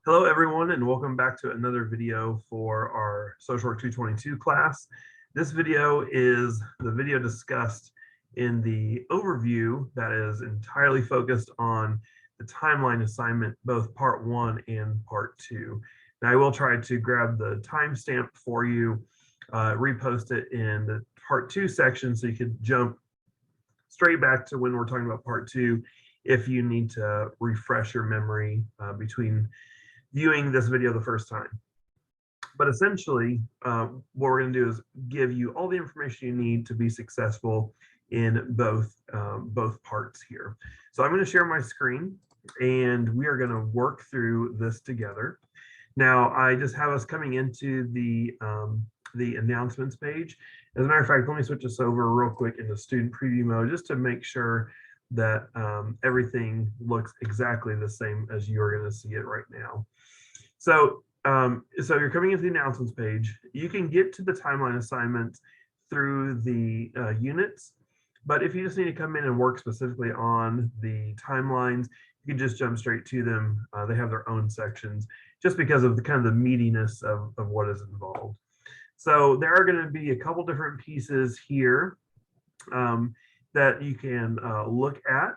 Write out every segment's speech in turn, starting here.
Hello, everyone, and welcome back to another video for our Social Work 222 class. This video is the video discussed in the overview that is entirely focused on the timeline assignment, both part 1 and part 2. Now, I will try to grab the timestamp for you, repost it in the part 2 section so you could jump straight back to when we're talking about part 2 if you need to refresh your memory between viewing this video the first time. But essentially, what we're going to do is give you all the information you need to be successful in both parts here. So I'm going to share my screen, and we are going to work through this together. Now, I just have us coming into the announcements page. As a matter of fact, let me switch this over real quick into student preview mode just to make sure that everything looks exactly the same as you're going to see it right now. So, so you're coming into the announcements page. You can get to the timeline assignments through the units, but if you just need to come in and work specifically on the timelines, you can just jump straight to them. They have their own sections just because of the kind of the meatiness of what is involved. So there are going to be a couple different pieces here that you can look at,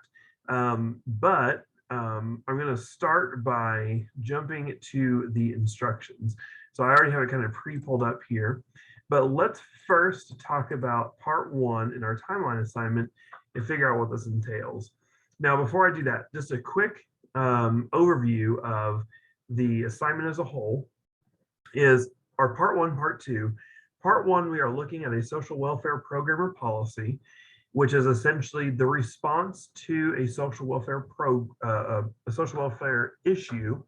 but I'm going to start by jumping to the instructions. So I already have it kind of pre-pulled up here, but let's first talk about part 1 in our timeline assignment and figure out what this entails. Now, before I do that, just a quick overview of the assignment as a whole is our part 1, part 2. Part 1, we are looking at a social welfare program or policy, which is essentially the response to a social welfare issue,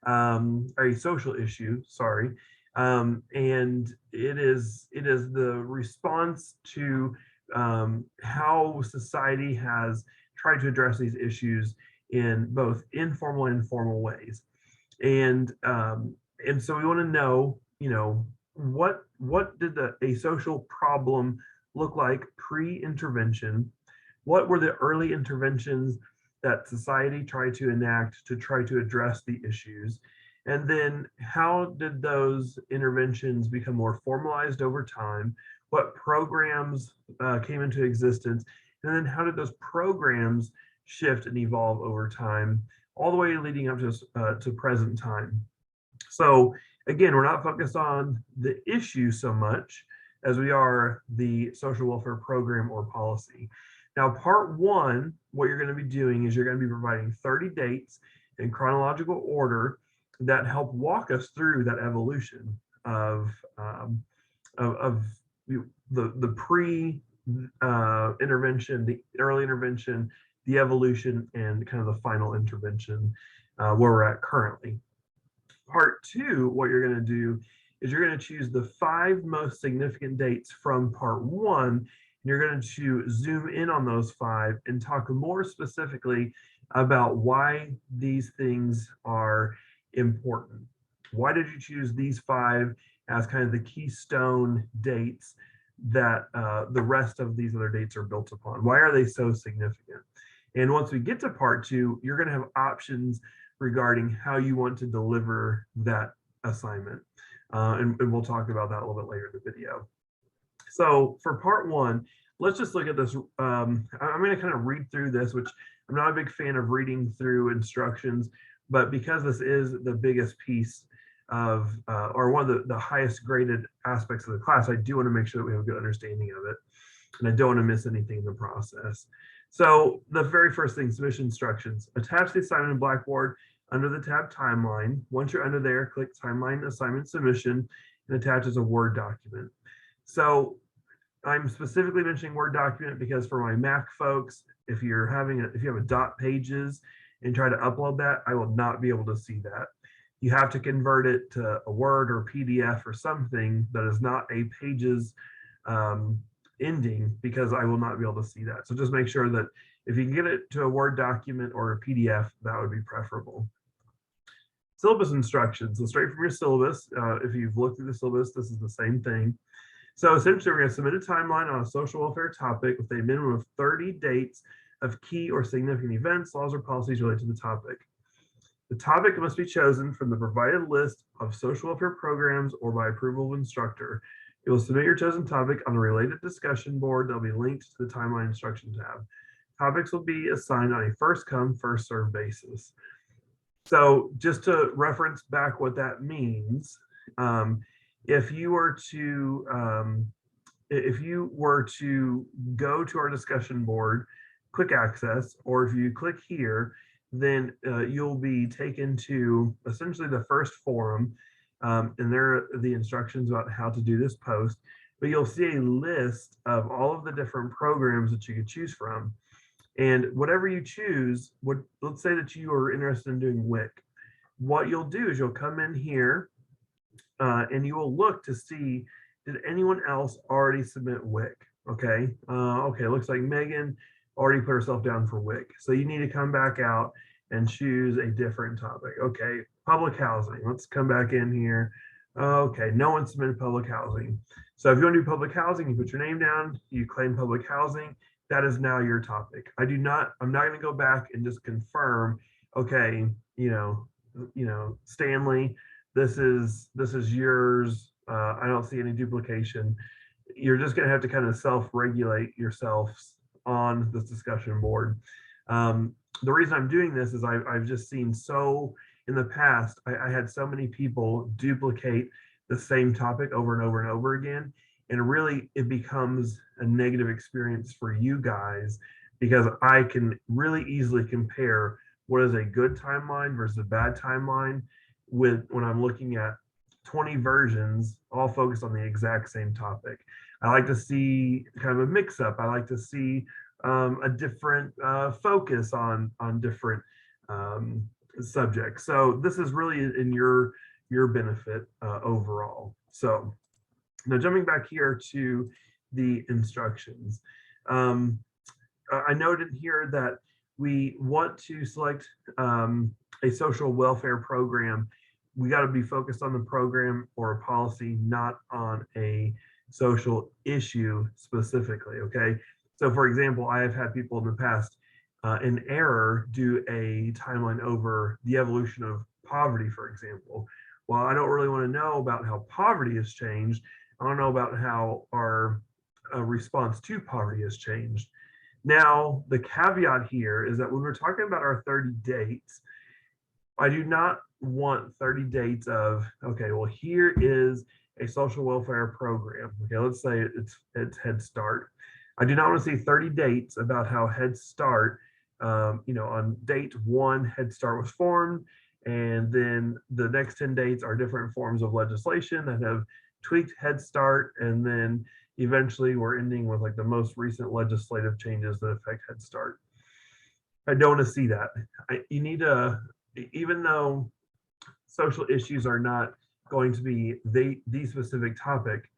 or a social issue, sorry, and it is the response to how society has tried to address these issues in both informal and formal ways, and so we want to know, what did a social problem look like pre-intervention? What were the early interventions that society tried to enact to try to address the issues? And then how did those interventions become more formalized over time? What programs came into existence? And then how did those programs shift and evolve over time, all the way leading up to present time? So again, we're not focused on the issue so much as we are the social welfare program or policy. Now, part 1, what you're going to be doing is you're going to be providing 30 dates in chronological order that help walk us through that evolution of the pre-intervention, the early intervention, the evolution, and kind of the final intervention where we're at currently. Part 2, what you're going to do is you're going to choose the 5 most significant dates from part 1, and you're going to zoom in on those 5 and talk more specifically about why these things are important. Why did you choose these 5 as kind of the keystone dates that the rest of these other dates are built upon? Why are they so significant? And once we get to part 2, you're going to have options regarding how you want to deliver that assignment. And we'll talk about that a little bit later in the video. So for part 1, let's just look at this. I'm going to kind of read through this, which I'm not a big fan of reading through instructions, but because this is the biggest piece of, or one of the highest graded aspects of the class, I do want to make sure that we have a good understanding of it, and I don't want to miss anything in the process. So the very first thing, submission instructions. Attach the assignment in Blackboard under the tab Timeline. Once you're under there, click Timeline Assignment Submission and attach as a Word document. So I'm specifically mentioning Word document because for my Mac folks, if you have a dot pages and try to upload that, I will not be able to see that. You have to convert it to a Word or PDF or something that is not a pages ending, because I will not be able to see that. So just make sure that if you can get it to a Word document or a PDF, that would be preferable. Syllabus instructions, so straight from your syllabus. If you've looked through the syllabus, this is the same thing. So essentially, we're going to submit a timeline on a social welfare topic with a minimum of 30 dates of key or significant events, laws, or policies related to the topic. The topic must be chosen from the provided list of social welfare programs or by approval of instructor. You will submit your chosen topic on the related discussion board that will be linked to the timeline instruction tab. Topics will be assigned on a first come, first served basis. So just to reference back what that means, if you were to go to our discussion board, quick access, or if you click here, then you'll be taken to essentially the first forum, and there are the instructions about how to do this post. But you'll see a list of all of the different programs that you could choose from. And whatever you choose, let's say that you are interested in doing WIC. What you'll do is you'll come in here and you will look to see, did anyone else already submit WIC? Okay, okay, looks like Megan already put herself down for WIC. So you need to come back out and choose a different topic. Okay, public housing. Let's come back in here. Okay, no one submitted public housing. So if you want to do public housing, you put your name down, you claim public housing. That is now your topic. I'm not going to go back and just confirm, okay, Stanley, this is yours. I don't see any duplication. You're just going to have to kind of self-regulate yourselves on this discussion board. The reason I'm doing this is I've just seen in the past, I had so many people duplicate the same topic over and over and over again. And really, it becomes a negative experience for you guys because I can really easily compare what is a good timeline versus a bad timeline when I'm looking at 20 versions all focused on the exact same topic. I like to see kind of a mix-up. I like to see a different focus on different subjects. So this is really in your benefit overall. So now jumping back here to the instructions. I noted here that we want to select a social welfare program. We got to be focused on the program or a policy, not on a social issue specifically, okay? So for example, I have had people in the past in error do a timeline over the evolution of poverty, for example. Well, I don't really want to know about how poverty has changed. I don't know about how our response to poverty has changed. Now, the caveat here is that when we're talking about our 30 dates, I do not want 30 dates of, okay, well, here is a social welfare program. Okay, let's say it's Head Start. I do not want to see 30 dates about how Head Start, on date 1, Head Start was formed, and then the next 10 dates are different forms of legislation that have tweaked Head Start, and then eventually we're ending with like the most recent legislative changes that affect Head Start. I don't want to see that. You need to, even though social issues are not going to be the specific topic,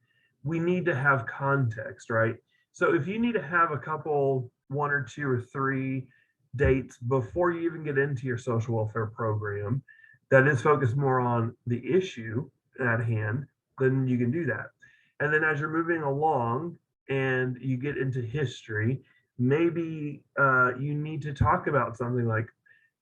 we need to have context, right? So if you need to have a couple, 1 or 2 or 3 dates before you even get into your social welfare program that is focused more on the issue at hand, then you can do that. And then as you're moving along and you get into history, maybe you need to talk about something like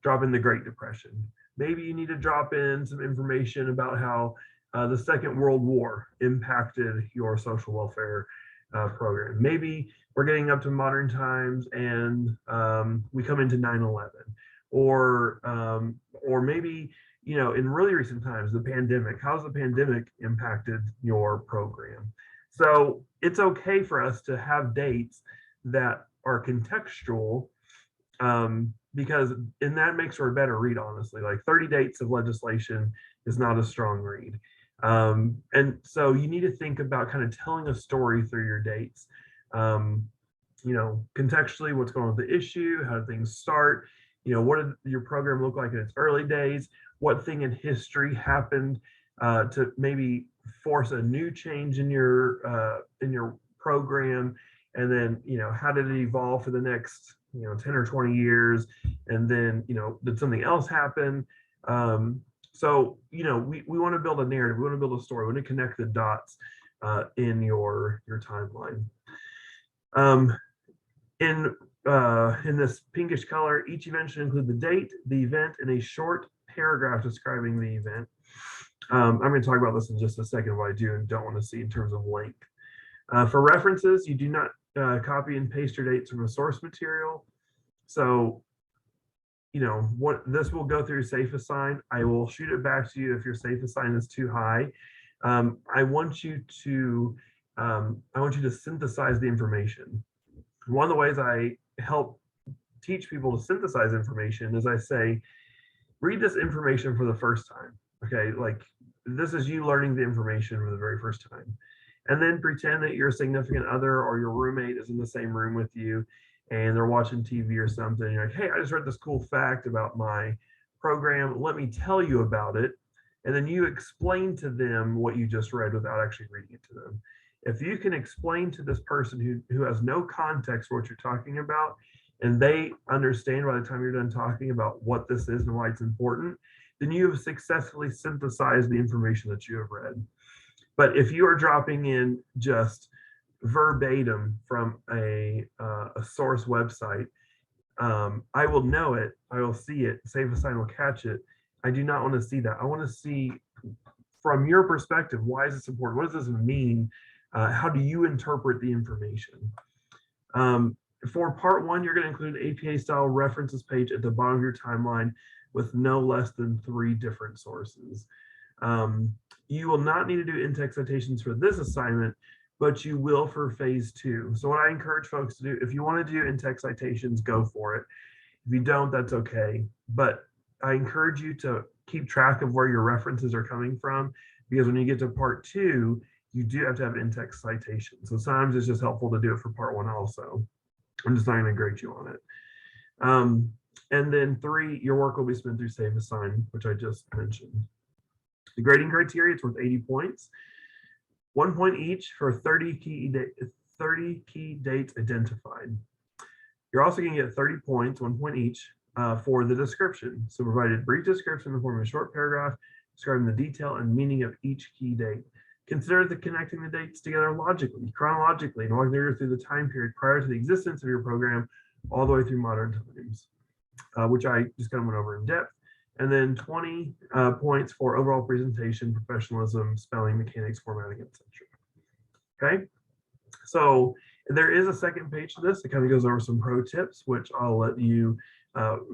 drop in the Great Depression. Maybe you need to drop in some information about how the Second World War impacted your social welfare program. Maybe we're getting up to modern times and we come into 9/11, or maybe in really recent times, the pandemic. How's the pandemic impacted your program? So it's okay for us to have dates that are contextual, because that makes for a better read, honestly. Like 30 dates of legislation is not a strong read. And so you need to think about kind of telling a story through your dates. Contextually, what's going on with the issue, how did things start, what did your program look like in its early days, what thing in history happened to maybe force a new change in your program, and then how did it evolve for the next 10 or 20 years, and then did something else happen? So we want to build a narrative, we want to build a story, we want to connect the dots in your timeline. In this pinkish color, each event should include the date, the event, and a short paragraph describing the event. I'm going to talk about this in just a second, what I do and don't want to see in terms of length. For references, you do not copy and paste your dates from a source material. So, you know, what this will go through safe assign. I will shoot it back to you if your safe assign is too high. I want you to synthesize the information. One of the ways I help teach people to synthesize information is I say, read this information for the first time. Okay, like this is you learning the information for the very first time. And then pretend that your significant other or your roommate is in the same room with you and they're watching TV or something. You're like, hey, I just read this cool fact about my program. Let me tell you about it. And then you explain to them what you just read without actually reading it to them. If you can explain to this person who has no context for what you're talking about, and they understand by the time you're done talking about what this is and why it's important, then you have successfully synthesized the information that you have read. But if you are dropping in just verbatim from a source website, I will know it, I will see it, safe assign will catch it. I do not want to see that. I want to see from your perspective, why is this important? What does this mean? How do you interpret the information? For part one, you're going to include an APA style references page at the bottom of your timeline with no less than 3 different sources. You will not need to do in-text citations for this assignment, but you will for phase 2. So what I encourage folks to do, if you want to do in-text citations, go for it. If you don't, that's okay. But I encourage you to keep track of where your references are coming from, because when you get to part 2, you do have to have in-text citations. So sometimes it's just helpful to do it for part 1 also. I'm just not going to grade you on it. And then 3, your work will be spent through safe assign, which I just mentioned. The grading criteria, it's worth 80 points. 1 point each for 30 key dates identified. You're also going to get 30 points, 1 point each, for the description. So provide a brief description in the form of a short paragraph describing the detail and meaning of each key date. Consider connecting the dates together logically, chronologically, and walking through the time period prior to the existence of your program all the way through modern times, which I just kind of went over in depth. And then 20 points for overall presentation, professionalism, spelling, mechanics, formatting, etc. Okay, so there is a second page to this. It kind of goes over some pro tips, which I'll let you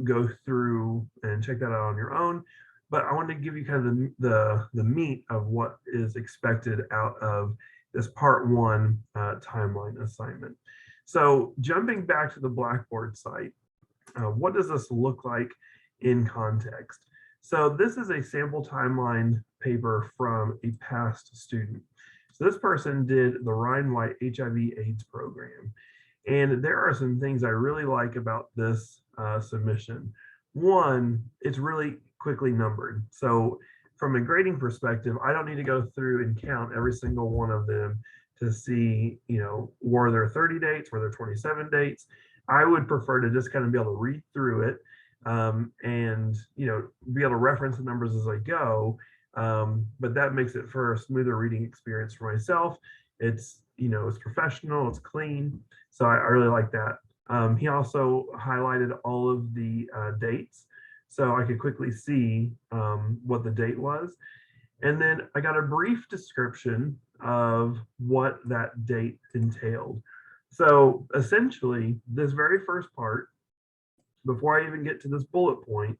go through and check that out on your own. But I wanted to give you kind of the meat of what is expected out of this part 1 timeline assignment. So jumping back to the Blackboard site, what does this look like in context? So this is a sample timeline paper from a past student. So this person did the Ryan White HIV/AIDS program. And there are some things I really like about this submission. One, it's really quickly numbered. So from a grading perspective, I don't need to go through and count every single one of them to see, you know, were there 30 dates, were there 27 dates? I would prefer to just kind of be able to read through it and, you know, be able to reference the numbers as I go. But that makes it for a smoother reading experience for myself. It's, you know, it's professional, it's clean. So I really like that. He also highlighted all of the dates, so I could quickly see what the date was. And then I got a brief description of what that date entailed. So essentially, this very first part, before I even get to this bullet point,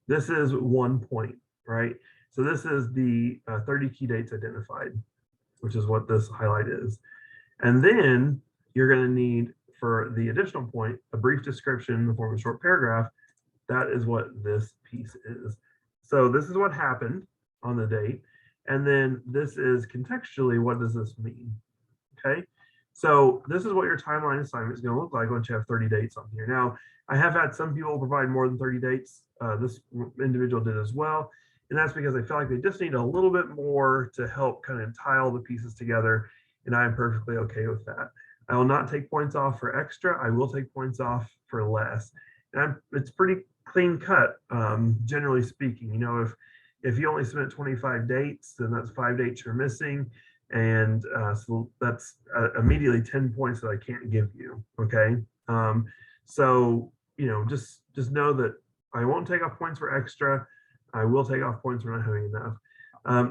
this is 1 point, right? So this is the 30 key dates identified, which is what this highlight is. And then you're going to need, for the additional point, a brief description in the form of a short paragraph. That is what this piece is. So this is what happened on the date. And then this is contextually, what does this mean? Okay. So this is what your timeline assignment is going to look like once you have 30 dates on here. Now, I have had some people provide more than 30 dates. This individual did as well. And that's because I feel like they just need a little bit more to help kind of tie all the pieces together. And I'm perfectly okay with that. I will not take points off for extra. I will take points off for less. And it's pretty clean cut, generally speaking. You know, if you only submit 25 dates, then that's 5 dates you're missing. And so that's immediately 10 points that I can't give you, okay? So, you know, just know that I won't take off points for extra. I will take off points for not having enough.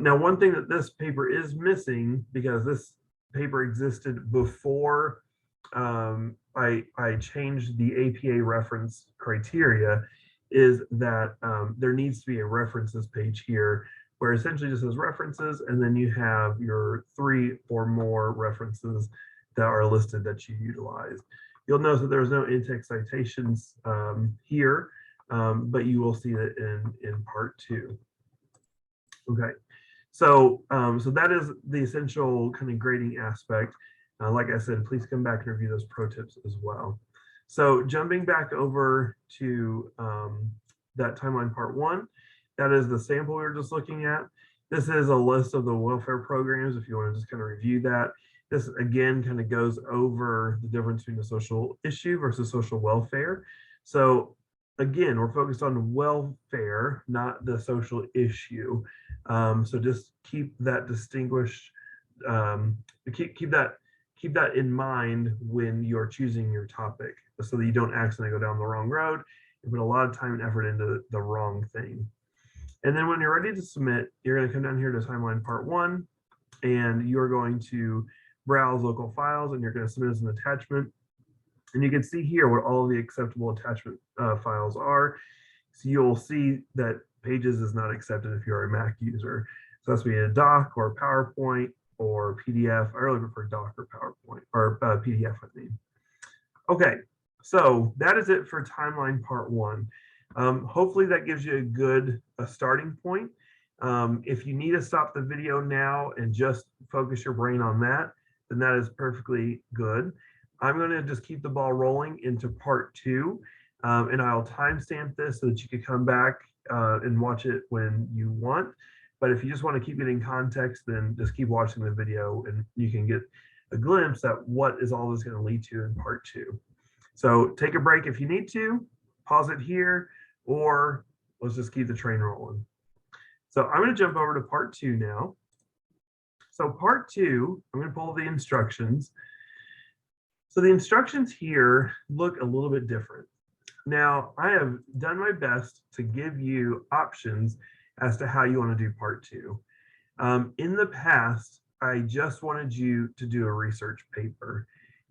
Now, one thing that this paper is missing, because this paper existed before I changed the APA reference criteria, is that there needs to be a references page here where essentially just says references, and then you have your 3 or more references that are listed that you utilized. You'll notice that there's no in-text citations here, but you will see that in part 2. Okay, so so that is the essential kind of grading aspect. Like I said, please come back and review those pro tips as well. So jumping back over to that timeline part 1, that is the sample we were just looking at. This is a list of the welfare programs if you want to just kind of review that. This again kind of goes over the difference between a social issue versus social welfare. So again, we're focused on welfare, not the social issue. So just keep that distinguished, keep that in mind when you're choosing your topic, so that you don't accidentally go down the wrong road and put a lot of time and effort into the wrong thing. And then when you're ready to submit, you're going to come down here to timeline part 1, and you're going to browse local files, and you're going to submit as an attachment. And you can see here what all of the acceptable attachment files are. So you'll see that Pages is not accepted if you're a Mac user. So that's be a doc or PowerPoint or PDF. I really prefer doc or PowerPoint or PDF, I mean. Okay, so that is it for timeline part 1. Hopefully that gives you a good starting point. If you need to stop the video now and just focus your brain on that, then that is perfectly good. I'm going to just keep the ball rolling into part 2, and I'll timestamp this so that you can come back and watch it when you want. But if you just want to keep it in context, then just keep watching the video and you can get a glimpse at what is all this going to lead to in part 2. So take a break if you need to, pause it here, or let's just keep the train rolling. So I'm going to jump over to part 2 now. So part 2, I'm going to pull the instructions. So the instructions here look a little bit different. Now, I have done my best to give you options as to how you want to do part 2. In the past, I just wanted you to do a research paper.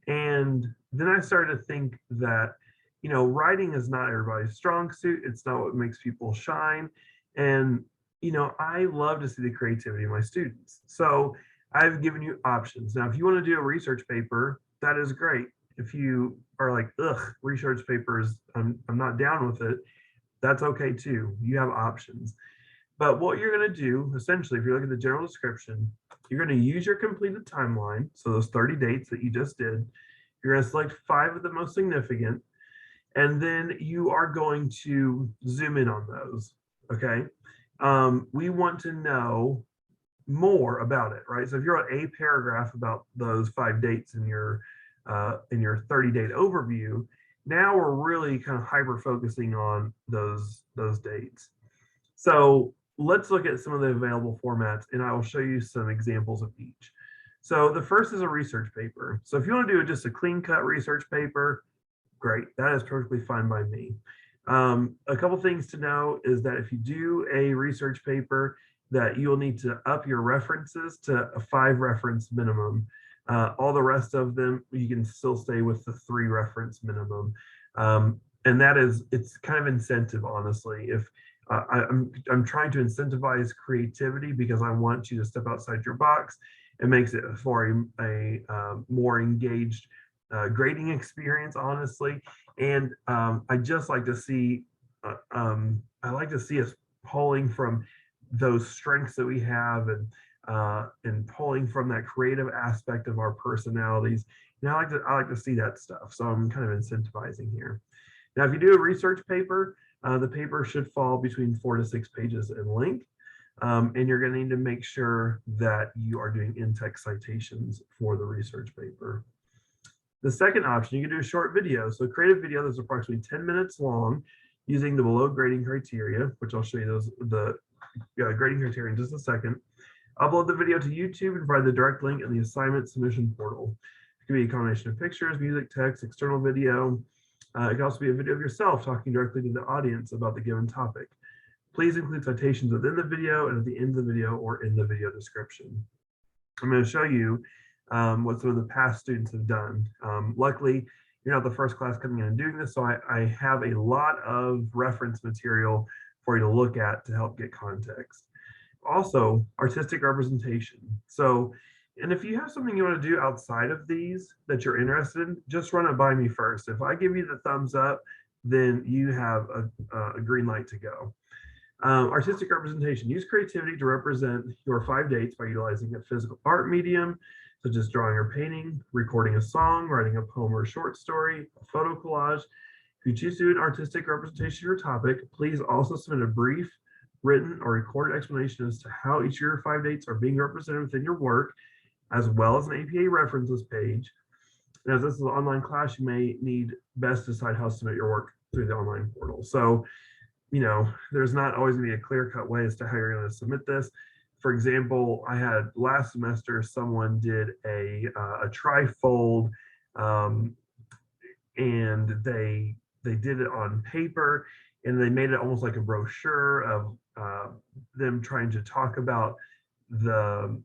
And then I started to think that, you know, writing is not everybody's strong suit. It's not what makes people shine. And, you know, I love to see the creativity of my students. So I've given you options. Now, if you want to do a research paper, that is great. If you are like, ugh, research papers, I'm not down with it, that's okay too. You have options. But what you're going to do, essentially, if you look at the general description, you're going to use your completed timeline, so those 30 dates that you just did. You're going to select 5 of the most significant, and then you are going to zoom in on those, okay? We want to know more about it, right? So if you're on a paragraph about those 5 dates in your 30-date overview, now we're really kind of hyper focusing on those dates. So let's look at some of the available formats, and I will show you some examples of each. So the first is a research paper. So if you want to do just a clean cut research paper, great, that is perfectly fine by me. A couple things to know is that if you do a research paper, that you'll need to up your references to a 5 reference minimum. All the rest of them, you can still stay with the 3 reference minimum. And that is, it's kind of incentive, honestly. If I'm trying to incentivize creativity because I want you to step outside your box. It makes it for a more engaged grading experience, honestly. And I just like to see, I like to see us pulling from those strengths that we have and pulling from that creative aspect of our personalities. And I like to see that stuff. So I'm kind of incentivizing here. Now, if you do a research paper, the paper should fall between 4 to 6 pages in length. And you're going to need to make sure that you are doing in-text citations for the research paper. The second option, you can do a short video. So create a video that's approximately 10 minutes long using the below grading criteria, which I'll show you the grading criteria in just a second. Upload the video to YouTube and provide the direct link in the assignment submission portal. It can be a combination of pictures, music, text, external video. It can also be a video of yourself talking directly to the audience about the given topic. Please include citations within the video and at the end of the video or in the video description. I'm going to show you what some of the past students have done. Luckily, you're not the first class coming in and doing this, so I have a lot of reference material for you to look at to help get context. Also, artistic representation. So, and if you have something you want to do outside of these that you're interested in, just run it by me first. If I give you the thumbs up, then you have a green light to go. Artistic representation. Use creativity to represent your 5 dates by utilizing a physical art medium, such as drawing or painting, recording a song, writing a poem or a short story, a photo collage. If you choose to do an artistic representation of your topic, please also submit a brief, written, or recorded explanation as to how each of your 5 dates are being represented within your work, as well as an APA references page. And as this is an online class, you may need best decide how to submit your work through the online portal. So, you know, there's not always going to be a clear-cut way as to how you're going to submit this. For example, I had last semester, someone did a trifold, and they did it on paper, and they made it almost like a brochure of them trying to talk about the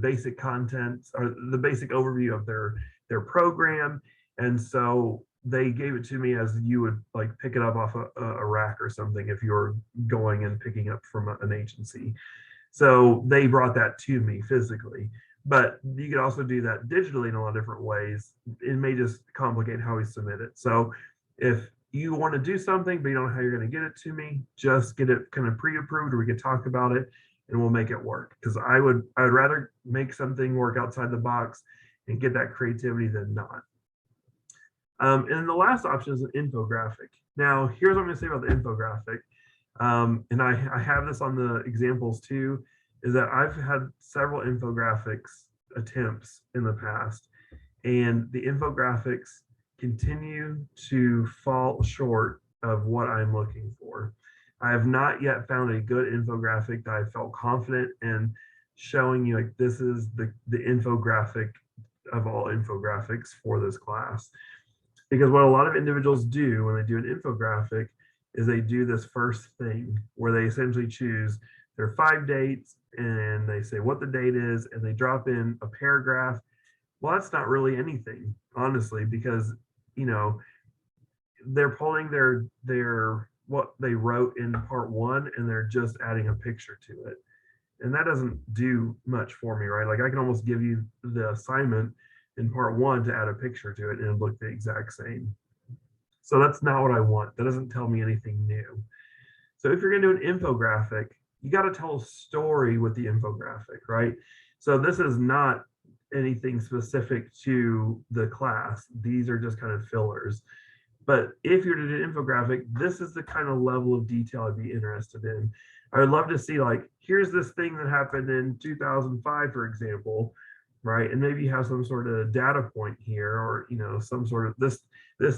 basic contents or the basic overview of their program. And so they gave it to me as you would like pick it up off a rack or something if you're going and picking up from an agency. So they brought that to me physically, but you could also do that digitally in a lot of different ways. It may just complicate how we submit it. So if you want to do something, but you don't know how you're going to get it to me, just get it kind of pre-approved, or we could talk about it and we'll make it work. Because I would rather make something work outside the box and get that creativity than not. And then the last option is an infographic. Now, here's what I'm going to say about the infographic. And I have this on the examples too, is that I've had several infographics attempts in the past, and the infographics continue to fall short of what I'm looking for. I have not yet found a good infographic that I felt confident in showing you, like, this is the infographic of all infographics for this class. Because what a lot of individuals do when they do an infographic is they do this first thing where they essentially choose their 5 dates and they say what the date is and they drop in a paragraph. Well, that's not really anything, honestly, because, you know, they're pulling their what they wrote in part 1 and they're just adding a picture to it. And that doesn't do much for me, right? Like, I can almost give you the assignment in part 1 to add a picture to it and it'll look the exact same. So that's not what I want. That doesn't tell me anything new. So if you're going to do an infographic, you got to tell a story with the infographic, right? So this is not anything specific to the class. These are just kind of fillers. But if you're to do an infographic, this is the kind of level of detail I'd be interested in. I would love to see, like, here's this thing that happened in 2005, for example, right? And maybe you have some sort of data point here, or, you know, some sort of this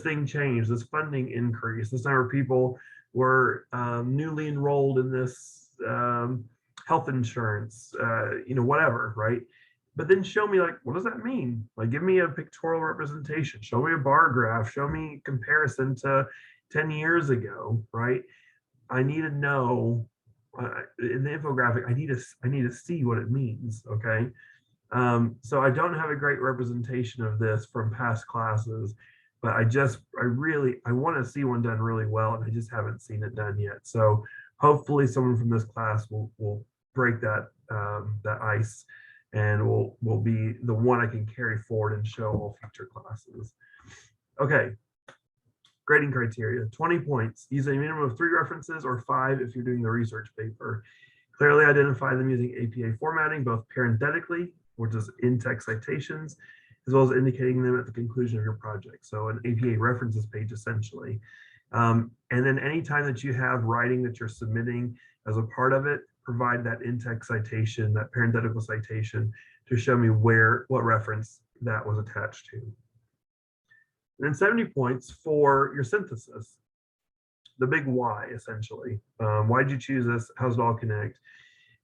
thing changed, this funding increase, this number of people were newly enrolled in this health insurance, you know, whatever, right? But then show me, like, what does that mean? Like, give me a pictorial representation, show me a bar graph, show me comparison to 10 years ago, right? I need to know in the infographic, I need to see what it means, okay? So I don't have a great representation of this from past classes, but I want to see one done really well, and I just haven't seen it done yet. So hopefully someone from this class will break that ice, and will be the one I can carry forward and show all future classes. Okay, grading criteria, 20 points. Use a minimum of 3 references or 5 if you're doing the research paper. Clearly identify them using APA formatting, both parenthetically, which is in-text citations, as well as indicating them at the conclusion of your project. So an APA references page, essentially. And then anytime that you have writing that you're submitting as a part of it, provide that in-text citation, that parenthetical citation, to show me what reference that was attached to. And then 70 points for your synthesis, the big why, essentially. Why did you choose this? How does it all connect?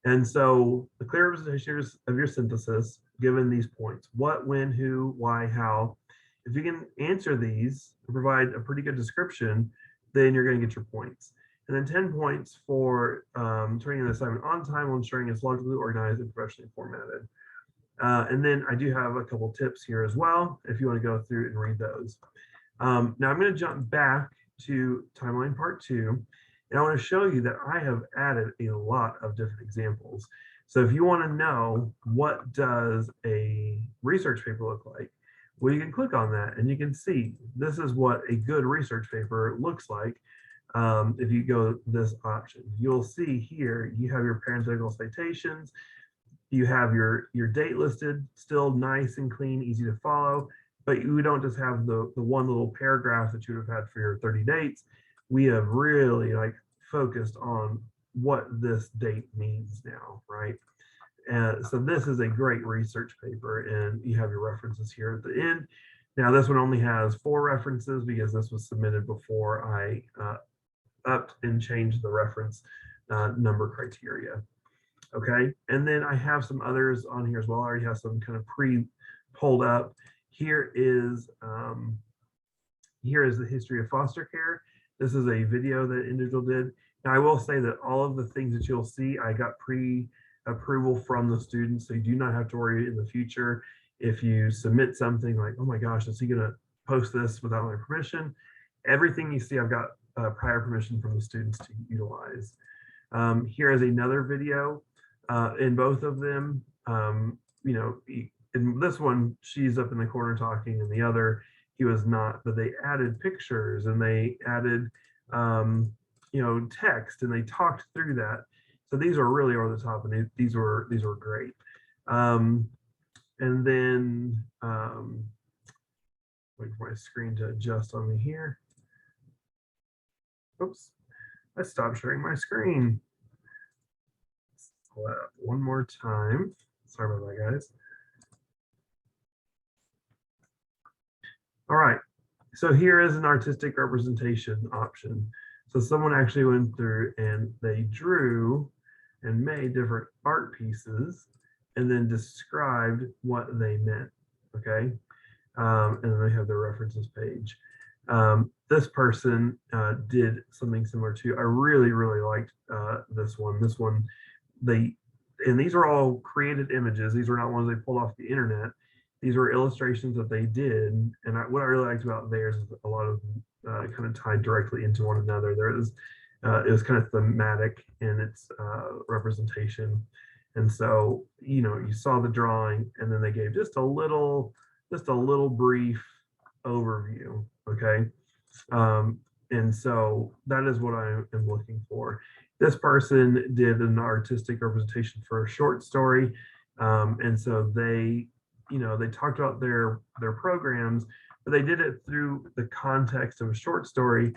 And so the clear representation of your synthesis, given these points: what, when, who, why, how. If you can answer these and provide a pretty good description, then you're going to get your points. And then 10 points for turning the assignment on time while ensuring it's logically organized and professionally formatted. And then I do have a couple tips here as well, if you want to go through and read those. Now I'm going to jump back to timeline part 2, and I want to show you that I have added a lot of different examples. So if you want to know what does a research paper look like, well, you can click on that and you can see this is what a good research paper looks like. If you go this option, you'll see here you have your parenthetical citations, you have your date listed, still nice and clean, easy to follow, but you don't just have the one little paragraph that you would have had for your 30 dates. We have really like focused on what this date means now, right? And so this is a great research paper, and you have your references here at the end. Now this one only has 4 references because this was submitted before I upped and changed the reference number criteria. Okay, and then I have some others on here as well. I already have some kind of pre-pulled up. Here is the history of foster care. This is a video that individual did. Now I will say that all of the things that you'll see, I got pre-approval from the students, so you do not have to worry in the future if you submit something like, oh my gosh, is he gonna post this without my permission? Everything you see, I've got prior permission from the students to utilize. Here is another video. In both of them, you know, in this one, she's up in the corner talking, and the other, he was not, but they added pictures and they added, you know, text, and they talked through that. So these are really over the top, and these were great. And then, wait for my screen to adjust on me here. Oops, I stopped sharing my screen. Pull that up one more time. Sorry about that, guys. All right, so here is an artistic representation option. So someone actually went through and they drew and made different art pieces and then described what they meant, okay? And then they have their references page. This person did something similar to, I really liked this one. This one, and these are all created images. These were not ones they pulled off the internet. These were illustrations that they did. And what I really liked about theirs is a lot of them kind of tied directly into one another. It was kind of thematic in its representation. And so, you know, you saw the drawing, and then they gave just a little brief overview, okay? And so that is what I am looking for. This person did an artistic representation for a short story. And so they, you know, they talked about their programs, but they did it through the context of a short story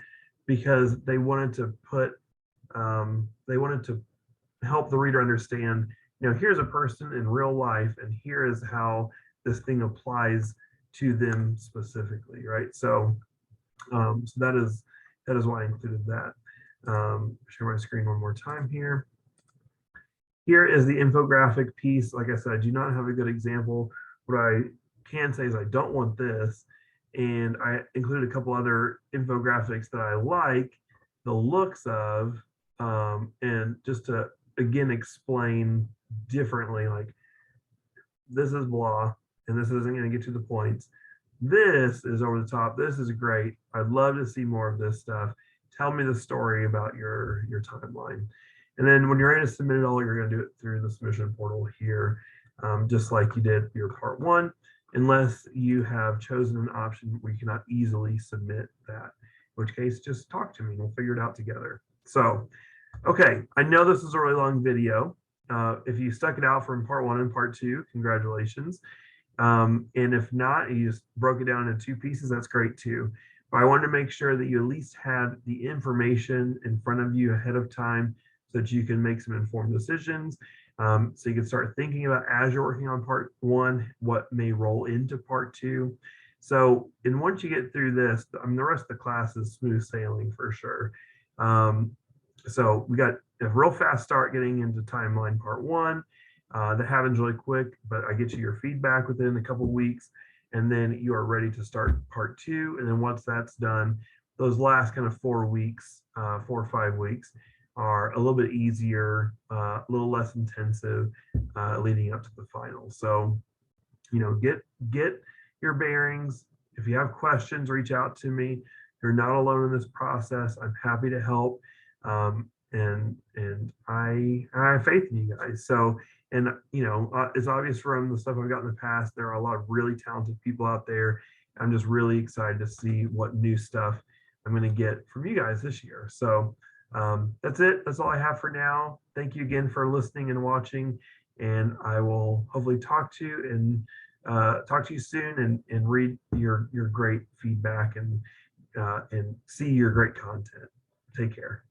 because they wanted to help the reader understand, you know, here's a person in real life, and here is how this thing applies to them specifically, right? So, so that is why I included that. Share my screen one more time here. Here is the infographic piece. Like I said, I do not have a good example. What I can say is I don't want this. And I included a couple other infographics that I like the looks of, and just to, again, explain differently, like this is blah, and this isn't going to get to the points. This is over the top. This is great. I'd love to see more of this stuff. Tell me the story about your timeline. And then when you're ready to submit it all, you're going to do it through the submission portal here, just like you did your part 1, unless you have chosen an option where you cannot easily submit that, in which case just talk to me and we'll figure it out together. So, okay, I know this is a really long video. If you stuck it out from part 1 and part 2, congratulations. And if not, you just broke it down into 2 pieces, that's great too. But I wanted to make sure that you at least had the information in front of you ahead of time so that you can make some informed decisions. So you can start thinking about, as you're working on part 1, what may roll into part 2. So, and once you get through this, I mean, the rest of the class is smooth sailing for sure. So we got a real fast start getting into timeline part 1. That happens really quick, but I get you your feedback within a couple of weeks, and then you are ready to start part 2. And then once that's done, those last kind of 4 weeks, 4 or 5 weeks are a little bit easier, a little less intensive leading up to the final. So, get your bearings. If you have questions, reach out to me. You're not alone in this process. I'm happy to help. And I have faith in you guys. So, and it's obvious from the stuff I've got in the past, there are a lot of really talented people out there. I'm just really excited to see what new stuff I'm going to get from you guys this year. So that's it. That's all I have for now. Thank you again for listening and watching. And I will hopefully talk to you soon and read your great feedback and see your great content. Take care.